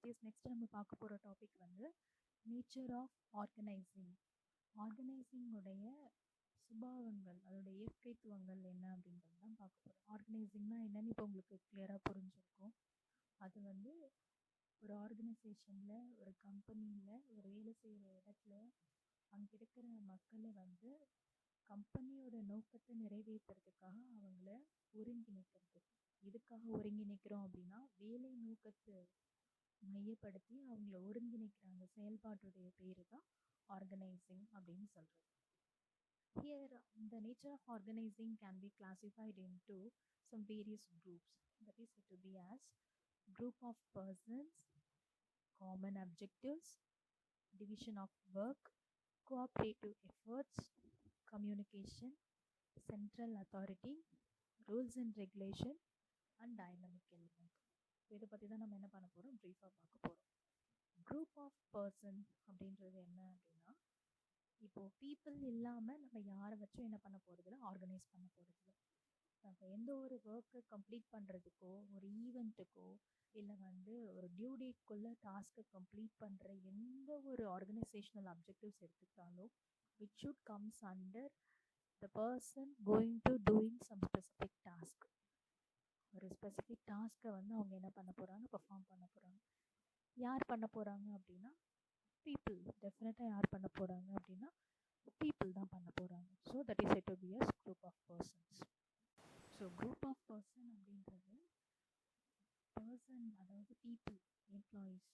besties, next நம்ம பார்க்க போகிற டாபிக் வந்து நேச்சர் ஆஃப் ஆர்கனைசிங். ஆர்கனைசிங் உடைய சுபாவங்கள், அதோட இயற்கைத்துவங்கள் என்ன அப்படின்றது தான் பார்க்க போகிறோம். ஆர்கனைசிங்னா என்னன்னு இப்போ உங்களுக்கு கிளியராக புரிஞ்சிருக்கும். அது வந்து ஒரு ஆர்கனைசேஷனில், ஒரு கம்பெனியில், ஒரு வேலை செய்கிற இடத்துல அங்கே இருக்கிற மக்களை வந்து கம்பெனியோட நோக்கத்தை நிறைவேற்றுறதுக்காக அவங்கள ஒருங்கிணைக்கிறது. எதுக்காக ஒருங்கிணைக்கிறோம் அப்படின்னா, வேலை நோக்கத்தை மையப்படுத்தி அவங்கள ஒருங்கிணைக்கிறாங்க. செயல்பாட்டுடைய பேரு தான் ஆர்கனைசிங் அப்படின்னு சொல்றது. Here, the nature of organizing can be classified into some various groups. That is said to be as group of persons, common objectives, division of work, cooperative efforts, communication, central authority, rules and regulation, and dynamic element. இதை பற்றி தான் நம்ம என்ன பண்ண போகிறோம், ப்ரீஃபாக பார்க்க போகிறோம். Group of person அப்படின்றது என்ன அப்படின்னா, இப்போது பீப்புள் இல்லாமல் நம்ம யாரை வச்சும் என்ன பண்ண போகிறதில்ல, ஆர்கனைஸ் பண்ண போகிறதில்ல. நம்ம எந்த ஒரு ஒர்க்கை கம்ப்ளீட் பண்ணுறதுக்கோ, ஒரு ஈவெண்ட்டுக்கோ, இல்லை வந்து ஒரு டியூ டேட்குள்ளே டாஸ்க்கை கம்ப்ளீட் பண்ணுற எந்த ஒரு ஆர்கனைசேஷனல் அப்ஜெக்டிவ்ஸ் எடுத்துக்கிட்டாலும் which should comes under the person going to doing some specific task. ஒரு ஸ்பெசிஃபிக் டாஸ்க்கை வந்து அவங்க என்ன பண்ண போகிறாங்க, பெர்ஃபார்ம் பண்ண போகிறாங்க. யார் பண்ண போகிறாங்க அப்படின்னா பீப்புள். டெஃபினட்டாக யார் பண்ண போகிறாங்க அப்படின்னா பீப்புள் தான் பண்ண போகிறாங்க. So that is said to be as group of persons. So group of person அப்படின்றது பர்சன், அதாவது பீப்புள், எம்ப்ளாயீஸ்,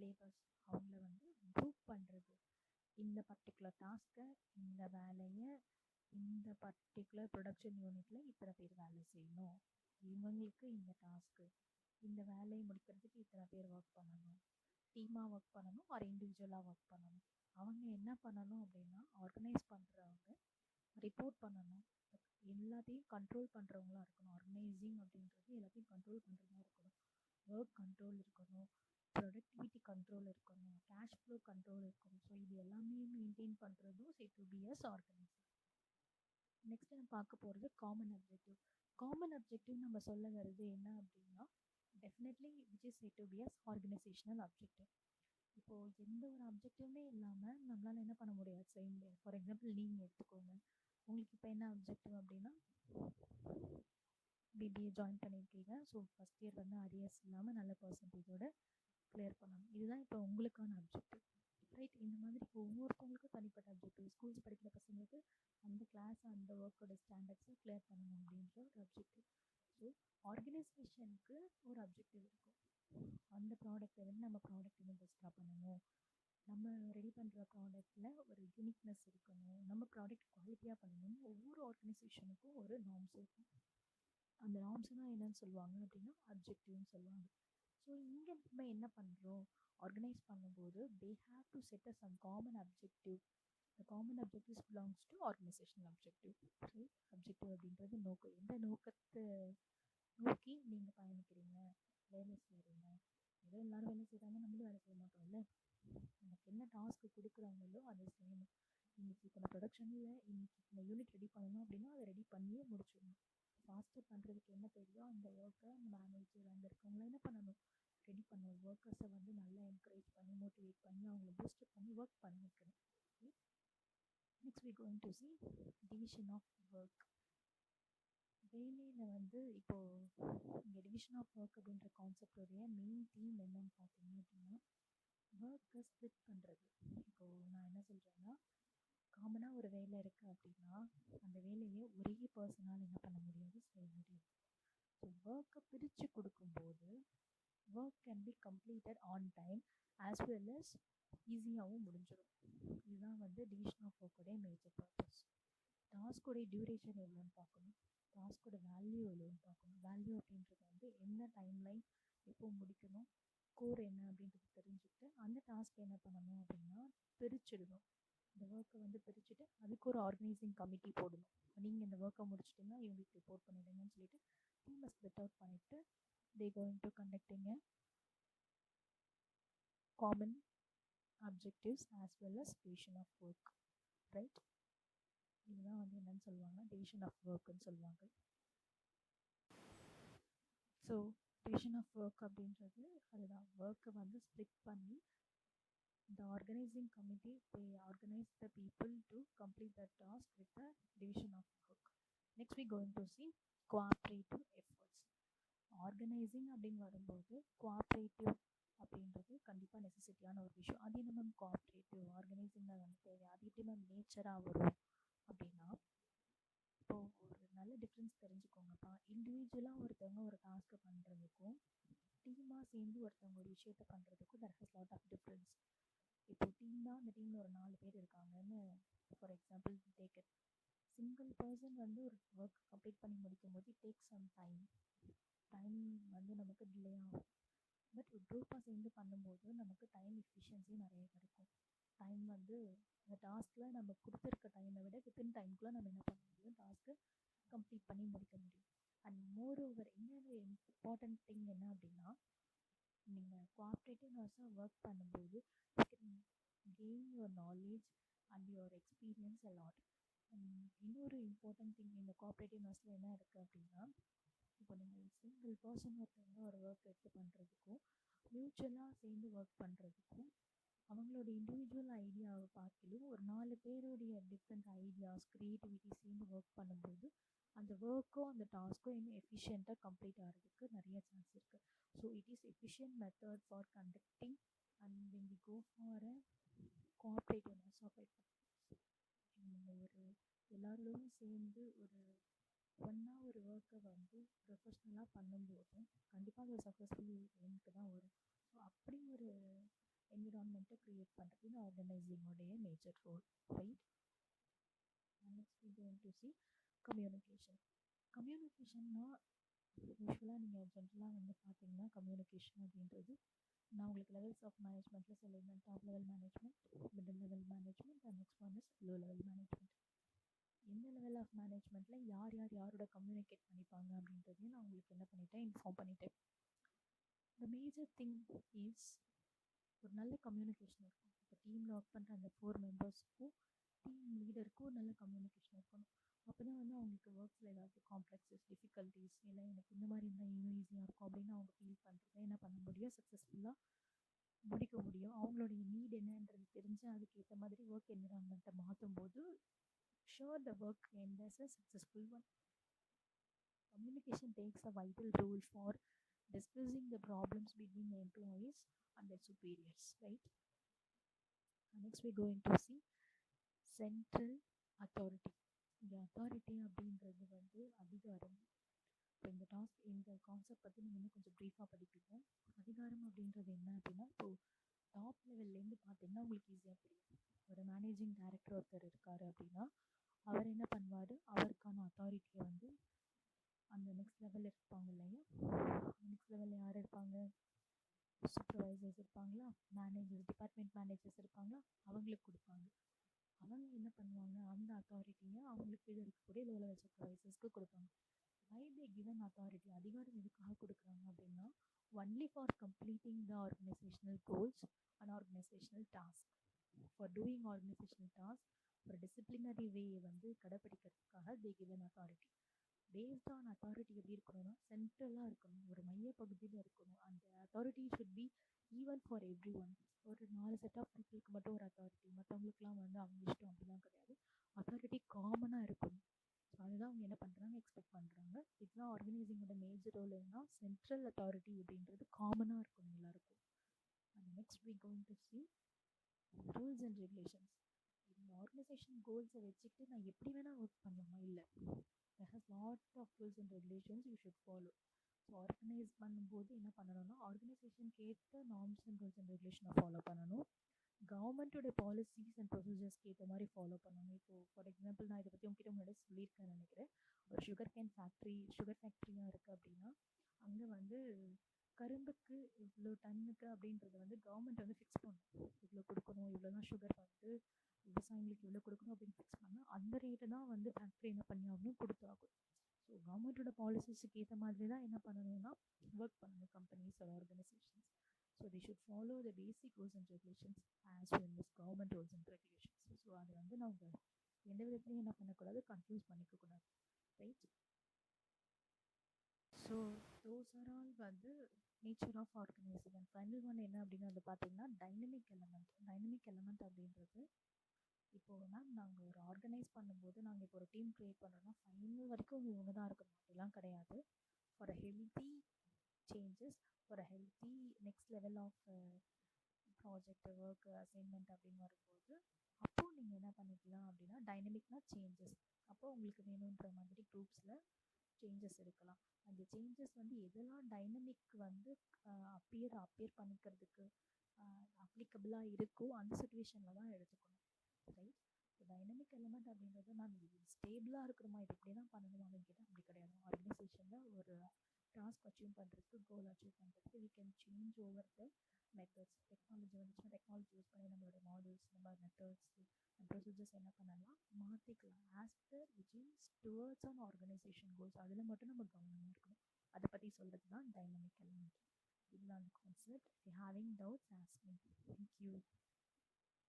லேபர்ஸ், அவங்கள வந்து குரூப் பண்ணுறது. இந்த பர்டிகுலர் டாஸ்க்கை, இந்த வேலையை இந்த பர்டிகுலர் ப்ரொடக்ஷன் யூனிட்டில் இத்தனை பேர் வேலை செய்யணும், இவங்களுக்கு இந்த டாஸ்க்கு, இந்த வேலையை முடிக்கிறதுக்கு இத்தனை பேர் ஒர்க் பண்ணணும், டீமாக ஒர்க் பண்ணணும், ஒரு இண்டிவிஜுவலாக ஒர்க் பண்ணணும். அவங்க என்ன பண்ணணும் அப்படின்னா, ஆர்கனைஸ் பண்ணுறவங்க ரிப்போர்ட் பண்ணணும், எல்லாத்தையும் கண்ட்ரோல் பண்ணுறவங்களா இருக்கணும். ஆர்கனைசிங் அப்படின்றது எல்லாத்தையும் கண்ட்ரோல் பண்ணுறதா இருக்கணும். ஒர்க் கண்ட்ரோல் இருக்கணும், ப்ரொடக்டிவிட்டி கண்ட்ரோல் இருக்கணும், கேஷ் ஃப்ளோ கண்ட்ரோல் இருக்கணும். ஸோ இது எல்லாமே மெயின்டைன் பண்ணுறதும் said to be as organising. Next நம்ம பார்க்க போகிறது காமன் அப்ஜெக்டிவ். காமன் அப்ஜெக்டிவ் நம்ம சொல்ல வருது என்ன அப்படின்னா, definitely which is said to be as organisational objective. இப்போது எந்த ஒரு அப்ஜெக்டிவுமே இல்லாமல் நம்மளால் என்ன பண்ண முடியாது, செய்ய முடியாது. ஃபார் எக்ஸாம்பிள் நீங்கள் எடுத்துக்கோங்க, உங்களுக்கு இப்போ என்ன அப்ஜெக்டிவ் அப்படின்னா, பிபிஏ ஜாயின் பண்ணியிருக்கீங்க. ஸோ ஃபஸ்ட் இயர் வந்து அரியர்ஸ் இல்லாமல் நல்ல பர்சன்டேஜோடு கிளியர் பண்ணணும். இதுதான் இப்போ உங்களுக்கான அப்ஜெக்டிவ், ரைட்? இந்த மாதிரி ஒவ்வொருத்தவங்களுக்கும் தனிப்பட்ட அப்ஜெக்டிவ். ஸ்கூல்ஸ் படிக்கிற பசங்களுக்கு அந்த கிளாஸ், அந்த ஒர்க்கோட ஸ்டாண்டர்ட்ஸை கிளியர் பண்ணணும் அப்படின்ற ஒரு அப்ஜெக்டிவ். ஸோ ஆர்கனைசேஷனுக்கு ஒரு அப்ஜெக்டிவ் இருக்கும். அந்த ப்ராடக்டை வந்து நம்ம ப்ராடக்ட் வந்து பெஸ்ட்டாக பண்ணணும், நம்ம ரெடி பண்ணுற ப்ராடக்டில் ஒரு யூனிக்னஸ் இருக்கணும், நம்ம ப்ராடக்ட் குவாலிட்டியாக பண்ணணும்னு ஒவ்வொரு ஆர்கனைசேஷனுக்கும் ஒரு நார்ம்ஸ் இருக்கும். அந்த நார்ம்ஸ் தான் என்னன்னு சொல்லுவாங்க அப்படின்னா அப்ஜெக்டிவ்னு சொல்லுவாங்க. ஸோ இங்கே நம்ம என்ன பண்ணுறோம், ஆர்கனைஸ் பண்ணும்போது they have to set a some common objective. The common objectives belongs to organizational objective. Right? Objective அப்படின்றது நோக்கம். எந்த நோக்கத்தை நோக்கி நீங்கள் பயணிக்கிறீங்க, வேலை செய்கிறீங்க. ஏதோ எல்லாரும் வேலை செய்கிறாங்க, நம்மளும் வேலை செய்ய மாட்டோம்ல. நமக்கு என்ன டாஸ்க்கு கொடுக்குறாங்களோ அதை செய்யணும். இன்றைக்கி இப்போ நான் ப்ரொடக்ஷனில் இன்றைக்கி இந்த யூனிட் ரெடி பண்ணணும் அப்படின்னா அதை ரெடி பண்ணியே முடிச்சிடணும். ஃபாஸ்ட்டாக பண்ணுறதுக்கு என்ன தேவையோ அந்த ஒர்க்கை மேனேஜர் அங்கே இருக்கவங்கள என்ன பண்ணணும், ரெடி பண்ணணும். ஒர்க்கர்ஸை வந்து நல்லா என்கரேஜ் பண்ணி, மோட்டிவேட் பண்ணி, அவங்கள பூஸ்டப் பண்ணி ஒர்க் பண்ண வைக்கணும். Next we going to see division of work. வேலையில் வந்து இப்போது இங்கே டிவிஷன் ஆஃப் ஒர்க் அப்படின்ற கான்செப்டோடைய மெயின் தீம் என்னன்னு பார்த்தீங்க அப்படின்னா, ஒர்க்கை ஸ்ப்ளிட் பண்ணுறது. இப்போது நான் என்ன சொல்கிறேன்னா, காமனாக ஒரு வேலை இருக்குது அப்படின்னா அந்த வேலையை ஒரே பர்சனால் என்ன பண்ண முடியாது, செய்ய முடியாது. ஸோ ஒர்க்கை பிரித்து கொடுக்கும்போது work can be completed on time as well as ஈஸியாகவும் முடிஞ்சிடும். இதுதான் வந்து டிவிஷன் ஆஃப் ஒர்க்குடைய மேஜர் பர்பஸ். டாஸ்கோடைய டியூரேஷன் எவ்வளோன்னு பார்க்கணும், டாஸ்கோட வேல்யூ எவ்வளோன்னு பார்க்கணும். வேல்யூ அப்படின்றது வந்து என்ன டைம்லைன், எப்போ முடிக்கணும், கோர் என்ன அப்படின்றது தெரிஞ்சுக்கிட்டு அந்த டாஸ்க் என்ன பண்ணணும் அப்படின்னா பிரிச்சிடணும். இந்த ஒர்க்கை வந்து பிரிச்சுட்டு அதுக்கு ஒரு ஆர்கனைசிங் கமிட்டி போடணும். நீங்கள் இந்த ஒர்க்கை முடிச்சிட்டிங்கன்னா இவங்களுக்கு ரிப்போர்ட் பண்ணிவிடுங்கன்னு சொல்லிட்டு டீமை ஸ்ப்ளிட் அவுட் பண்ணிவிட்டு they going to conducting a common objectives as well as division of work, right? இதுதான் வந்து என்னன்னு சொல்லுவாங்க, டிவிஷன் ஆஃப் ஒர்க்குன்னு சொல்லுவாங்க. ஸோ டிவிஷன் ஆஃப் ஒர்க் அப்படின்றது அதுதான். ஒர்க்கை வந்து ஸ்ப்ளிட் பண்ணி the organizing committee they organize the people to complete the task with the division of work. Next we going to see cooperative efforts. Organising அப்படின்னு வரும்போது cooperative அப்படின்றது கண்டிப்பாக நெசசிட்டியான ஒரு விஷயம். அது என்ன மேம் கோஆப்ரேட்டிவ் ஆர்கனைசிங்கில் வந்து தேவை, அது எப்படி மேம் நேச்சராக வரும் அப்படின்னா, இப்போது ஒரு நல்ல டிஃப்ரென்ஸ் தெரிஞ்சுக்கோங்கப்பா. இண்டிவிஜுவலாக ஒருத்தவங்க ஒரு டாஸ்க்கை பண்ணுறதுக்கும் டீமாக சேர்ந்து ஒருத்தவங்க ஒரு விஷயத்த பண்ணுறதுக்கும் there has lot of difference. இப்போ டீம்னா அந்த டீமில் ஒரு 4 பேர் இருக்காங்கன்னு for example take it. Single person வந்து ஒரு ஒர்க் கம்ப்ளீட் பண்ணி முடிக்கும் போது இட் டேக் சம் டைம் வந்து நமக்கு டிலே ஆகும். பட் ஒரு குரூப்பாக சேர்ந்து பண்ணும்போது நமக்கு டைம் எஃபிஷியன்சி நிறைய கிடைக்கும். டைம் வந்து அந்த டாஸ்கில் நம்ம கொடுத்துருக்க டைமை விட வித்தின் டைம்குள்ளே நம்ம என்ன பண்ண முடியும், டாஸ்க்கு கம்ப்ளீட் பண்ணி முடிக்க முடியும். அண்ட் மோர் ஓவர் இன்னொரு இம்பார்ட்டன்ட் திங் என்ன அப்படின்னா, நீங்கள் கோஆப்ரேட்டிவ் நர்ஸாக ஒர்க் பண்ணும்போது you can gain your knowledge and your experience a lot. இன்னொரு இம்பார்ட்டன்ட் திங் இந்த கோஆப்ரேட்டிவ் நர்ஸில் என்ன இருக்குது அப்படின்னா, இப்போ நீங்கள் சிங்கிள் பர்சன் ஒருத்தவங்க ஒரு ஒர்க் எடுத்து பண்ணுறதுக்கும் மியூச்சுவலாக சேர்ந்து ஒர்க் பண்ணுறதுக்கும் அவங்களோட இண்டிவிஜுவல் ஐடியாவை பார்க்கலும் ஒரு 4 பேருடைய டிஃப்ரெண்ட் ஐடியாஸ் க்ரியேட்டிவிட்டி சேர்ந்து ஒர்க் பண்ணும்போது அந்த ஒர்க்கும் அந்த டாஸ்க்கும் இன்னும் எஃபிஷியண்ட்டாக கம்ப்ளீட் ஆகிறதுக்கு நிறைய சான்ஸ் இருக்குது. So it is efficient method for conducting and when we go for a cooperativeness of நீங்கள் ஒரு எல்லாரோடும் சேர்ந்து ஒரு ஒன்றா ஒரு ஒர்க்கை வந்து ப்ரொஃபஷ்னலாக பண்ணும்போது கண்டிப்பாக அது சக்ஸஸ்ஃபுல் எண்ணுக்கு தான் வரும். ஸோ அப்படி ஒரு என்விரான்மெண்ட்டை க்ரியேட் பண்ணுறது இந்த ஆர்கனைசிங்கோடைய major role, right? Next we going to see communication. கம்யூனிகேஷன்னா யூஸ்வலாக நீங்கள் ஜென்ரலாக வந்து பார்த்தீங்கன்னா கம்யூனிகேஷன் அப்படின்றது நான் உங்களுக்கு லெவல்ஸ் ஆஃப் மேனேஜ்மெண்ட்டில் சொல்லியிருந்தேன். Top level management, middle level management and next one is low level management. எந்த லெவல் ஆஃப் மேனேஜ்மெண்ட்டில் யாரோட கம்யூனிகேட் பண்ணிப்பாங்க அப்படின்றதையும் நான் உங்களுக்கு என்ன பண்ணிட்டேன், இன்ஃபார்ம் பண்ணிட்டேன். த மேஜர் திங் இஸ் ஒரு நல்ல கம்யூனிகேஷன் இருக்கும். இப்போ டீமில் ஒர்க் பண்ணுற அந்த 4 மெம்பர்ஸுக்கும் டீம் லீடருக்கும் நல்ல கம்யூனிகேஷன் இருக்கணும். அப்போ தான் வந்து அவங்களுக்கு ஒர்க்ஸில் ஏதாவது காம்ப்ளெக்ஸஸ் டிஃபிகல்ட்டிஸ் இல்லை எனக்கு இந்த மாதிரி இருந்தால் இன்னும் ஈஸியாக இருக்கும் அப்படின்னு அவங்க ஃபீல் பண்ணுறத என்ன பண்ண முடியும், சக்ஸஸ்ஃபுல்லாக முடிக்க முடியும். அவங்களுடைய நீட் என்னன்றது தெரிஞ்சு அதுக்கேற்ற மாதிரி ஒர்க் என்விரான்மெண்ட்டை மாற்றும் போது sure the work ends as a successful one. Communication takes a vital role for discussing the problems between the employees and their superiors, right? Next we're going to see central authority. இந்த authority அப்படின்றது வந்து அதிகாரம். இப்போ இந்த concept பற்றி நீங்கள் இன்னும் கொஞ்சம் ப்ரீஃபாக படிப்பீங்க. அதிகாரம் அப்படின்றது என்ன அப்படின்னா, இப்போது டாப் லெவல்லேருந்து பார்த்தீங்கன்னா உங்களுக்கு ஈஸியாக புரியும். ஒரு மேனேஜிங் டைரக்டர் ஒருத்தர் இருக்கார் அப்படின்னா அவர் என்ன பண்ணுவார், அவருக்கான அத்தாரிட்டியை வந்து அந்த நெக்ஸ்ட் லெவலில் இருப்பாங்க இல்லையா, நெக்ஸ்ட் லெவலில் யார் இருப்பாங்க, சூப்பர்வைசர்ஸ் இருப்பாங்களா, மேனேஜர்ஸ் டிபார்ட்மெண்ட் மேனேஜர்ஸ் இருப்பாங்களா, அவங்களுக்கு கொடுப்பாங்க. அவங்க என்ன பண்ணுவாங்க, அந்த அத்தாரிட்டியை அவங்களுக்கு கீழே இருக்கக்கூடிய லோ லெவல் சூப்பர்வைசர்ஸ்க்கு கொடுப்பாங்க. வை தே கிவன் அத்தாரிட்டி, அதிகாரம் எதுக்காக கொடுக்குறாங்க அப்படின்னா only for completing the organisational goals and organisational task. For doing organisational task ஒரு டிசிப்ளினரி வேயை வந்து கடைப்பிடிக்கிறதுக்காக they given authority. Based on authority எப்படி இருக்கணும்னா சென்ட்ரலாக இருக்கணும், ஒரு மைய பகுதியில் இருக்கணும். அந்த authority should be even for everyone. ஒரு 4 செட் ஆஃப் பீப்புளுக்கு மட்டும் ஒரு அத்தாரிட்டி, மற்றவங்களுக்குலாம் வந்து அவங்க இஷ்டம் அப்படிலாம் கிடையாது. அத்தாரிட்டி காமனாக இருக்கணும். ஸோ அதுதான் அவங்க என்ன பண்ணுறாங்க, எக்ஸ்பெக்ட் பண்ணுறாங்க. இதுதான் ஆர்கனைசிங்கோட மேஜர் ரோல். என்னன்னா சென்ட்ரல் அத்தாரிட்டி அப்படின்றது காமனாக இருக்கணும் எல்லாருக்கும். And next we going to see rules and regulations. இந்த ஆர்கனைசேஷன் கோல்ஸை வச்சுக்கிட்டு நான் எப்படி வேணால் ஒர்க் பண்ணலாமா, இல்லை, there has lot of rules and regulations you should follow. So organise பண்ணும்போது என்ன பண்ணணும்னா ஆர்கனைசேஷனுக்கு ஏற்ற நார்ம்ஸ் அண்ட் ரூல்ஸ் அண்ட் ரெகுலேஷனை ஃபாலோ பண்ணணும். கவர்மெண்ட்டோட பாலிசிஸ் அண்ட் ப்ரொசீஜர்ஸ்க்கு ஏற்ற மாதிரி ஃபாலோ பண்ணணும். இப்போது ஃபார் எக்ஸாம்பிள் நான் இதை பற்றி உங்ககிட்ட முன்னாடி சொல்லியிருக்கேன்னு நினைக்கிறேன். ஒரு சுகர் ஃபேக்ட்ரியாக இருக்குது அப்படின்னா அங்கே வந்து கரும்புக்கு இவ்வளோ டன்னுக்கு அப்படின்றத வந்து கவர்மெண்ட் வந்து ஃபிக்ஸ் பண்ணணும். இவ்வளோ கொடுக்கணும், இவ்வளோ தான் சுகர் வந்து விவசாயிகளுக்கு இவ்வளோ கொடுக்கணும் அப்படின்னு ஃபிக்ஸ் பண்ணால் அந்த ரேட்டை தான் வந்து ஃபேக்ட்ரி என்ன பண்ணி ஆகணும், கொடுத்தாகும். ஸோ கவர்மெண்ட்டோட பாலிசிஸுக்கு ஏற்ற மாதிரி தான் என்ன பண்ணணும்னா ஒர்க் பண்ணணும் companies are organisations. So they should follow the basic rules and regulations as well as government rules and regulations. So அது வந்து நம்ம எந்த விதத்துலையும் என்ன பண்ணக்கூடாது, கன்ஃபியூஸ் பண்ணிக்கக்கூடாது, right? So those are all வந்து nature of organising. And final one என்ன அப்படின்னு வந்து பார்த்தீங்கன்னா டைனமிக் எலமெண்ட். டைனமிக் எலமெண்ட் அப்படின்றது இப்போது மேம் நாங்கள் ஒரு ஆர்கனைஸ் பண்ணும்போது நாங்கள் இப்போ ஒரு டீம் க்ரியேட் பண்ணுறோன்னா ஃபைனல் வரைக்கும் இவங்க தான் இருக்கணும் அப்படிலாம் கிடையாது. For a healthy changes, for a healthy next level of project work assignment அப்படின்னு வரும்போது அப்போது நீங்கள் என்ன பண்ணிக்கலாம் அப்படின்னா டைனமிக்னா சேஞ்சஸ். அப்போது உங்களுக்கு வேணுன்ற மாதிரி குரூப்ஸில் சேஞ்சஸ் இருக்கலாம். அந்த சேஞ்சஸ் வந்து எதெல்லாம் டைனமிக் வந்து அப்பியர் பண்ணிக்கிறதுக்கு அப்ளிகபிளாக இருக்கோ அந்த சுச்சுவேஷனில் தான் எடுத்துக்கணும். ரைட். ஸோ டைனமிக் எலமெண்ட் அப்படின்றது நான் இது ஸ்டேபிளாக இருக்கணுமா, இது இப்படி தான் பண்ணணுமா அப்படின்னு கேட்டால் அப்படி கிடையாது. ஆர்கனைசேஷனில் ஒரு டாஸ்க் அச்சீவ் பண்ணுறதுக்கு, கோல் அச்சீவ் பண்ணுறதுக்கு we can change over the methods. Technology வந்துச்சுன்னா டெக்னாலஜி யூஸ் பண்ணி நம்மளோட மாடல்ஸ், நம்ம மெத்தட்ஸ் அண்ட் ப்ரொசீஜர்ஸ் என்ன பண்ணலாம் மாற்றிக்கலாம். As per which is towards on organisation goals. அதில் மட்டும் நம்ம கவனமாக இருக்கணும். அதை பற்றி சொல்கிறது தான் டைனமிக் எலமெண்ட். இதுதான் அந்த concept. Having doubts ask me. Thank you.